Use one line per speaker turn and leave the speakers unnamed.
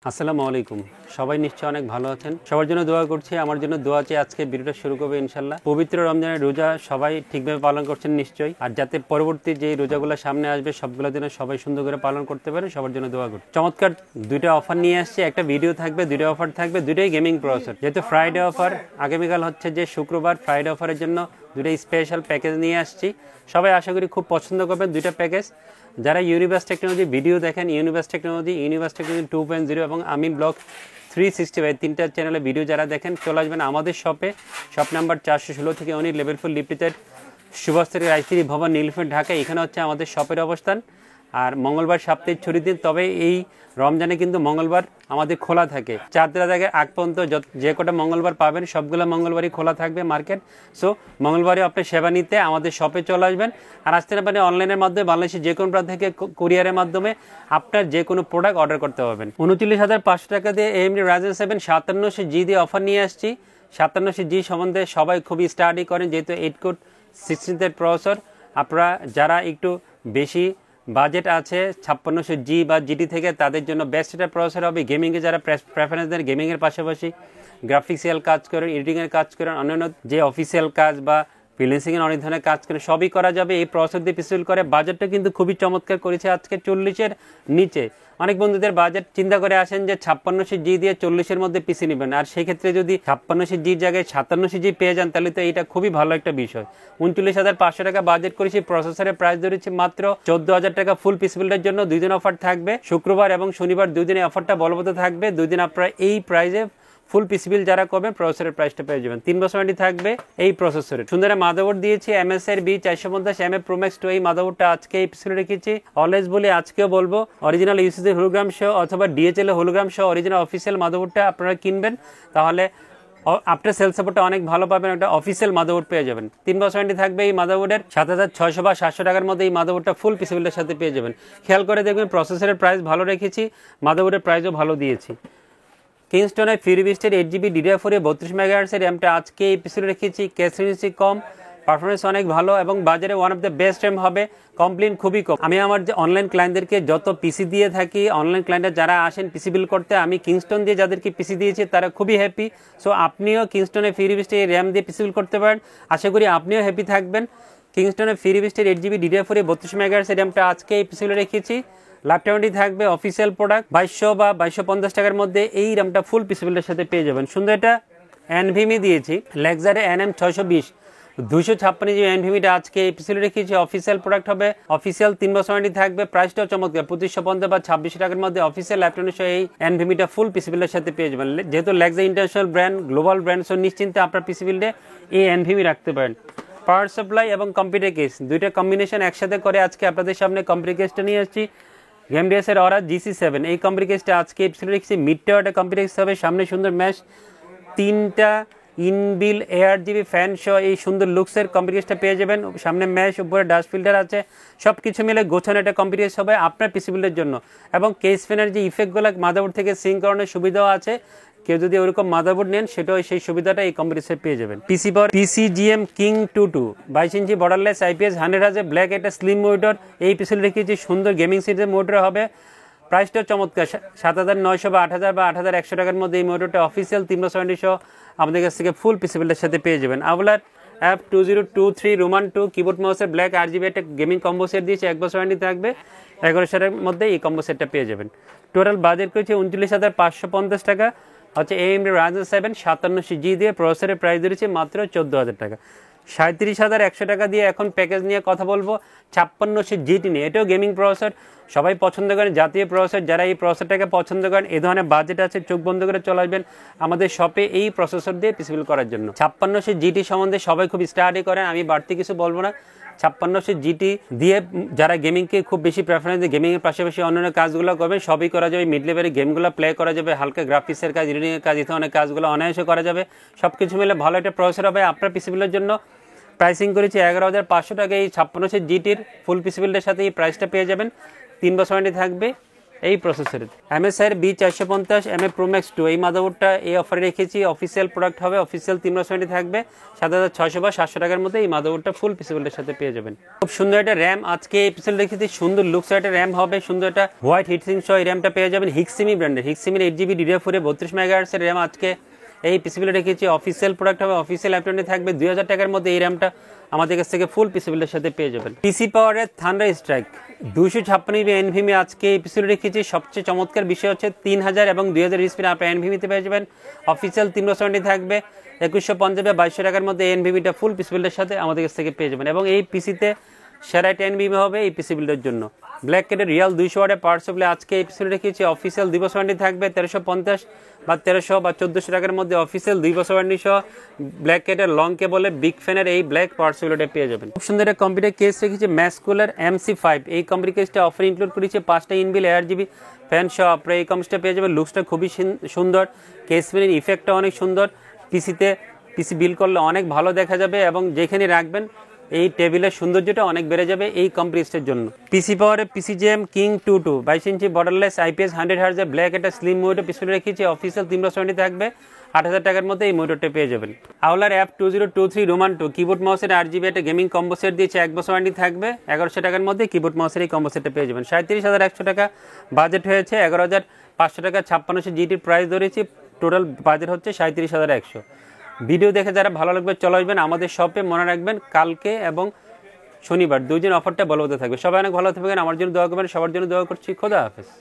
আসসালামু আলাইকুম। সবাই নিশ্চয়ই অনেক ভালো আছেন। সবার জন্য দোয়া করছি, আমার জন্য দোয়া চেয়ে আজকে ভিডিওটা শুরু করবে ইনশাল্লাহ। পবিত্র রমজানের রোজা সবাই ঠিকভাবে পালন করছেন নিশ্চয়ই, আর যাতে পরবর্তী যে রোজাগুলো সামনে আসবে সবগুলো যেন সবাই সুন্দর করে পালন করতে পারে, সবার জন্য দোয়া করছি। চমৎকার দুইটা অফার নিয়ে আসছে, একটা ভিডিও থাকবে, দুইটা অফার থাকবে, দুইটাই গেমিং প্রসেসর। যেহেতু ফ্রাইডে অফার, আগামীকাল হচ্ছে যে শুক্রবার, ফ্রাইডে অফারের জন্য দুইটা স্পেশাল প্যাকেজ নিয়ে আসছি। সবাই আশা করি খুব পছন্দ করবেন দুইটা প্যাকেজ। যারা ইউনিভার্স টেকনোলজি ভিডিও দেখেন, ইউনিভার্স টেকনোলজি 2.0 এবং আমি ব্লগ 365 তিনটা চ্যানেলে ভিডিও যারা দেখেন, চলে আসবেন আমাদের শপে। শপ নাম্বার 416 থেকে অনেক লেভেল 4 লিপিটেড, সুভাষতরী রাজশ্রী ভবন, নীলফের, ঢাকা। এখানে হচ্ছে আমাদের শপের অবস্থান। আর মঙ্গলবার সাপ্তাহিক ছুটির দিন, তবে এই রমজানে কিন্তু মঙ্গলবার আমাদের খোলা থাকে। 4 থেকে আগ পর্যন্ত যে কটা মঙ্গলবার পাবেন সবগুলো মঙ্গলবারই খোলা থাকবে মার্কেট। সো মঙ্গলবারে আপনি সেবা নিতে আমাদের শপে চলে আসবেন। আর আসতে না পারে অনলাইনের মাধ্যমে বাংলাদেশের যে কোনো প্রান্ত থেকে কুরিয়ারের মাধ্যমে আপনার যে কোনো প্রোডাক্ট অর্ডার করতে পারবেন। 29,500 টাকা দিয়ে AMD Ryzen 7 5700G দিয়ে অফার নিয়ে আসছি। 5700G সম্বন্ধে সবাই খুবই স্টাডি করেন, যেহেতু 8 কোর 16 থ্রেড প্রসেসর। আপনারা যারা একটু বেশি বাজেট আছে 5600G বা GT থেকে, তাদের জন্য বেস্ট একটা প্রসেসর হবে। গেমিংয়ে যারা প্রেফারেন্স দেন, গেমিংয়ের পাশাপাশি গ্রাফিক্সিয়াল কাজ করেন, এডিটিংয়ের কাজ করেন, অন্যান্য যে অফিসিয়াল কাজ বা ফ্রিল্যান্সিংয়ের অনেক ধরনের কাজ করেন, সবই করা যাবে এই প্রসেসর দিয়ে পিসিবিল করে। বাজেটটা কিন্তু খুবই চমৎকার করেছে আজকে 40-এর নিচে। অনেক বন্ধুদের বাজেট চিন্তা করে আসেন যে 5600G দিয়ে 40-এর মধ্যে পিসি নেবেন, আর সেই ক্ষেত্রে যদি 5600G জায়গায় 5700G পেয়ে যান, তাহলে তো এইটা খুবই ভালো একটা বিষয়। 39,500 টাকা বাজেট করেছি, প্রসেসরের প্রাইস ধরেছি মাত্র 14,000 টাকা। ফুল পিসিবিলের জন্য 2 দিন অফার থাকবে, শুক্রবার এবং শনিবার 2 দিনে অফারটা বলবৎ থাকবে। 2 দিন আপনারা এই প্রাইসে ফুল পিসিবিল যারা করবেন প্রসেসরের প্রাইসটা পেয়ে যাবেন। 3 বছর ওয়ারেন্টি থাকবে এই প্রসেসরের। সুন্দর মাদারবোর্ড দিয়েছি MSI B450 MA Pro Max 2। এই মাদারবোর্ডটা আজকে এই পিসিবিলে রেখেছি। অলওয়েজ বলি, আজকেও বলবো, অরিজিনাল ইউসিসি হোলোগ্রাম সহ অথবা DHL হোলোগ্রাম সহ অরিজিনাল অফিসিয়াল মাদারবোর্ডটা আপনারা কিনবেন, তাহলে আপনার সেল সাপোর্টটা অনেক ভালো পাবেন, একটা অফিসিয়াল মাদারবোর্ড পেয়ে যাবেন। 3 বছর ওয়ারেন্টি থাকবে এই মাদারবোর্ডের। 7,600 বা 700 টাকার মধ্যে এই মাদারবোর্ডটা ফুল পিসিবিলের সাথে পেয়ে যাবেন। খেয়াল করে দেখবেন প্রসেসরের প্রাইস ভালো রেখেছি, মাদারবোর্ডের প্রাইসও ভালো দিয়েছি। কিংস্টনের FreeBeast 8GB DDR4 32 MHz র্যামটা আজকে এই পিসিতে রেখেছি। ক্যাপাসিটি কম, পারফরমেন্স অনেক ভালো এবং বাজারে one of the best RAM হবে। কমপ্লেন খুবই কম। আমি আমার যে অনলাইন ক্লায়েন্টদেরকে যত পিসি দিয়ে থাকি, অনলাইন ক্লায়েন্টরা যারা আসেন পিসি বিল করতে, আমি কিংস্টন দিয়ে যাদেরকে পিসি দিয়েছি তারা খুবই হ্যাপি। সো আপনিও কিংস্টনের FreeBeast র্যাম দিয়ে পিসি বিল করতে পারেন, আশা করি আপনিও হ্যাপি থাকবেন। কিংস্টনের FreeBeast 8GB DDR4 32 MHz র্যামটা আজকে এই পিসিতে রেখেছি। ল্যাপটপটি থাকবে অফিসিয়াল প্রোডাক্ট 2200 বা 2250 টাকার মধ্যে। এই র্যামটা ফুল পিসিবিলের সাথে পেয়ে যাবেন। সুন্দর এটা NVMe দিয়েছি, লেক্সারে NM620 256GB NVMeটা আজকে এই পিসিবিলে রেখেছি। অফিসিয়াল প্রোডাক্ট হবে, অফিসিয়াল 3 বছর ওয়ারেন্টি থাকবে। প্রাইসটাও চমৎকার, 2550 বা 2600 টাকার মধ্যে অফিসিয়াল ল্যাপটপ সহ এই NVMeটা ফুল পিসিবিলের সাথে পেয়ে যাবেন। যেহেতু Lexar international brand, global brand, so নিশ্চিন্তে আপনার পিসিবিলে এই NVMe রাখতে পারেন। পাওয়ার সাপ্লাই এবং কম্পিউটার কেস দুইটা কম্বিনেশন একসাথে করে আজকে আপনাদের সামনে কম্পিউটার কেসটা নিয়ে আসছি। গেমডিএসের অরা GC7 এই কম্পিউটার কেসটা আজকে এপিসোডে রেখেছি। মিডটা একটা কম্পিউটার কেস হবে, সামনে সুন্দর ম্যাশ, 3টা ইনবিল ARGB ফ্যান সহ এই সুন্দর লুকসের কম্পিউটার কেসটা পেয়ে যাবেন। সামনে ম্যাশ, উপরে ডাস্ট ফিল্টার আছে, সব কিছু মিলে গোছানো একটা কম্পিউটার কেস হবে আপনার পিসিবিলের জন্য। এবং কেস ফ্যানের যে ইফেক্টগুলো মাদারবোর্ড থেকে সিঙ্ক করানোর সুবিধাও আছে। কেউ যদি ওরকম মাদারবোর্ড নেন, সেটাও সেই সুবিধাটা এই কম্পিউটারে পেয়ে যাবেন। PCGM King 22 22 ইঞ্চি বর্ডারলেস IPS 100 Hz ব্ল্যাক, একটা স্লিম মনিটর এই পিসিতে রেখেছি। সুন্দর গেমিং সিরিজের মনিটর হবে, প্রাইসটা চমৎকার 7,900 বা 8,000 বা 8,100 টাকার মধ্যে এই মনিটরটা অফিসিয়াল 3 বছর ওয়ারেন্টি সহ আমাদের কাছ থেকে ফুল পিসিবিলের সাথে পেয়ে যাবেন। আবলার F2023 রোমান 2 কিবোর্ড মাউসের ব্ল্যাক RGB একটা গেমিং কম্বো সেট দিয়েছে, 1 বছর ওয়ারেন্টি থাকবে। 1100 টাকার মধ্যে এই কম্বো সেটটা পেয়ে যাবেন। টোটাল বাজেট করেছে 39,550 টাকা। হচ্ছে AMD Ryzen 7 5700G দিয়ে প্রসেসরের প্রাইস ধরেছে মাত্র 14,000 টাকা। 37,100 টাকা দিয়ে এখন প্যাকেজ নিয়ে কথা বলবো 5600GT নিয়ে। এটাও গেমিং প্রসেসর, সবাই পছন্দ করেন, জাতীয় প্রসেসর। যারা এই প্রসেসরটাকে পছন্দ করেন, এই ধরনের বাজেট আছে, চোখ বন্ধ করে চলে আসবেন আমাদের শপে এই প্রসেসর দিয়ে পিসিবিল করার জন্য। 5600GT সম্বন্ধে সবাই খুব স্টাডি করেন, আমি বাড়তি কিছু বলবো না। 5600GT দিয়ে যারা গেমিংকে খুব বেশি প্রেফারেন্স দিয়ে গেমিংয়ের পাশাপাশি অন্যান্য কাজগুলো করবে, সবই করা যাবে। মিড লেভেলের গেমগুলো প্লে করা যাবে, হালকা গ্রাফিক্সের কাজ, এডিটিংয়ের কাজ, এই ধরনের কাজগুলো অনায়াসে করা যাবে। সব কিছু মিলে ভালো একটা প্রসেসর হবে আপনার পিসিবিলের জন্য। প্রাইসিং করেছি 11,500 টাকা। এই 5600GTর ফুল পিসিবিলের সাথে এই প্রাইসটা পেয়ে যাবেন। 3 বছর ওয়ারেন্টি থাকবে। এই প্রসেসরের MSI B450 MA Pro Max 2 এই মাদারবোর্ডটা এই অফারে রেখেছি। অফিসিয়াল প্রোডাক্ট হবে, অফিসিয়াল 370 থাকবে 7600 বা 700 টাকার মধ্যে এই মাদারবোর্ডটা ফুল পিসিবিলের সাথে পেয়ে যাবেন। খুব সুন্দর একটা র্যাম আজকে এই পিসিবিল রেখেছি, সুন্দর লুকস একটা র্যাম হবে, সুন্দর একটা হোয়াইট হিটসিং সহ এই র্যামটা পেয়ে যাবেন। হিক্সিমি ব্র্যান্ডের, হিক্সিমির 8GB DDR4 32 MHz এর র্যাম আজকে এই পিসিবিলে রেখেছি। অফিসিয়াল প্রোডাক্ট হবে, অফিসিয়াল ল্যাপটপে থাকবে 2000 টাকার মধ্যে এই র্যামটা আমাদের কাছ থেকে ফুল পিসিবিলের সাথে পেয়ে যাবেন। পিসি পাওয়ারের থান্ডার স্ট্রাইক 256 এনভিএমই আজকে এই পিসিবিলে রেখেছি। সবচেয়ে চমৎকার বিষয় হচ্ছে 3000 এবং 2000 স্পিড আপনার এনভিএমিতে পেয়ে যাবেন। অফিসিয়াল 370 থাকবে 2150 বা 2200 টাকার মধ্যে এই এনভিএমিটা ফুল পিসিবিলের সাথে আমাদের কাছ থেকে পেয়ে যাবেন। এবং এই পিসিতে সেরা একটা এনভিএমি হবে এই পিসিবিলের জন্য। ব্ল্যাক ক্যাটের রিয়াল 200 ওয়াটের পাওয়ার সাপ্লাই আজকে এই পিসিবিলে রেখেছি। অফিসিয়াল 2 বছর ওয়ারেন্টি থাকবে 1350 বা 1300 বা 1400 টাকার মধ্যে অফিসিয়াল 2 বছর ওয়ারেন্টি সহ ব্ল্যাক ক্যাটের লং কেবলের বিগ ফ্যানের এই ব্ল্যাক পাওয়ার সাপ্লাইটা পেয়ে যাবেন। খুব সুন্দর একটা কম্পিউটার কেস রেখেছি ম্যাসকুলার MC5 এই কম্পিউটার কেসটা অফার ইনক্লুড করেছে 5টা ইনবিল ARGB ফ্যান সহ আপনারা এই কম্পিউটারটা পেয়ে যাবেন। লুকসটা খুবই সুন্দর, কেস ফ্যানের ইফেক্টটা অনেক সুন্দর, পিসি বিল করলে অনেক ভালো দেখা যাবে এবং যেখানে রাখবেন এই টেবিলের সৌন্দর্যটা অনেক বেড়ে যাবে এই কম্পিউটারের জন্য। পিসি পাওয়ারে PCGM King 22 22 ইঞ্চি বর্ডারলেস IPS 100Hz ব্ল্যাক একটা স্লিম মনিটর পিছনে রেখেছি। অফিসিয়াল 370 থাকবে 8000 টাকার মধ্যে এই মনিটরটা পেয়ে যাবেন। আওলার F2023 Roman 2 কিবোর্ড মাউসের RGB একটা গেমিং কম্বো সেট দিয়েছে, 1 বছর ওয়ারেন্টি থাকবে 1100 টাকার মধ্যে কিবোর্ড মাউসের এই কম্বো সেটটা পেয়ে যাবেন। 37100 টাকা বাজেট হয়েছে, 11500 টাকা 5600 জিটির প্রাইস ধরেছি, টোটাল বাজেট হচ্ছে 37100। ভিডিও দেখে যারা ভালো লাগবে চলে আসবেন আমাদের শপে। মনে রাখবেন কালকে এবং শনিবার 2 দিন অফারটা বলবৎ থাকবে। সবাই অনেক ভালো থাকবেন, আমার জন্য দোয়া করবেন, সবার জন্য দোয়া করছি। খোদা হাফেজ।